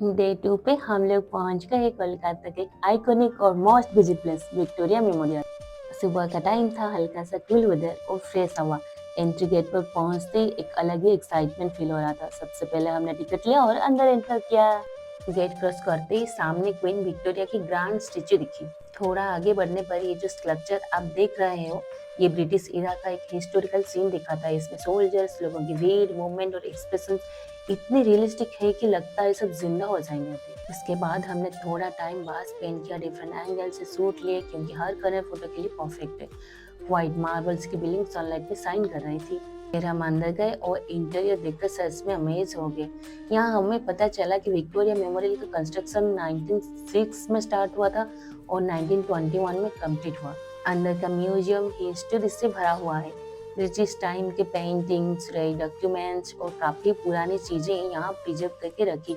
Day 2 पे हम लोग पहुंच गए कोलकाता के आइकॉनिक और most visit place Victoria memorial. सुबह का टाइम था, हल्का सा कूल वेदर और फ्रेश हवा। एंट्री गेट पर पहुंचते ही एक अलग ही एक्साइटमेंट फील हो रहा था। सबसे पहले हमने टिकट लिया और अंदर एंटर किया। गेट क्रॉस करते ही सामने क्वीन विक्टोरिया की ग्रांड स्टेच्यू दिखी। थोड़ा आगे बढ़ने पर ये जो स्कल्पचर आप देख रहे हो, ये ब्रिटिश इरा का एक हिस्टोरिकल सीन दिखाता है। इसमें सोल्जर्स, लोगों की भीड़, मूवमेंट और एक्सप्रेशन इतने रियलिस्टिक है कि लगता है सब जिंदा हो जाएंगे अभी। इसके बाद हमने थोड़ा टाइम बाद स्पेंड किया, डिफरेंट एंगल से शूट लिए क्योंकि हर कलर फोटो के लिए परफेक्ट है। व्हाइट मार्बल्स की बिल्डिंग सनलाइट में शाइन कर रही थी। फिर हम अंदर गए और इंटीरियर देखकर सच में अमेज हो गए। यहाँ हमें पता चला कि विक्टोरिया मेमोरियल का कंस्ट्रक्शन 1906 में स्टार्ट हुआ था और 1921 में कंप्लीट हुआ। अंदर का म्यूजियम हिस्ट्री से भरा हुआ है। ब्रिटिश टाइम के पेंटिंग्स, रही डॉक्यूमेंट्स और काफी पुरानी चीजें यहाँ प्रिजर्व करके रखी गई।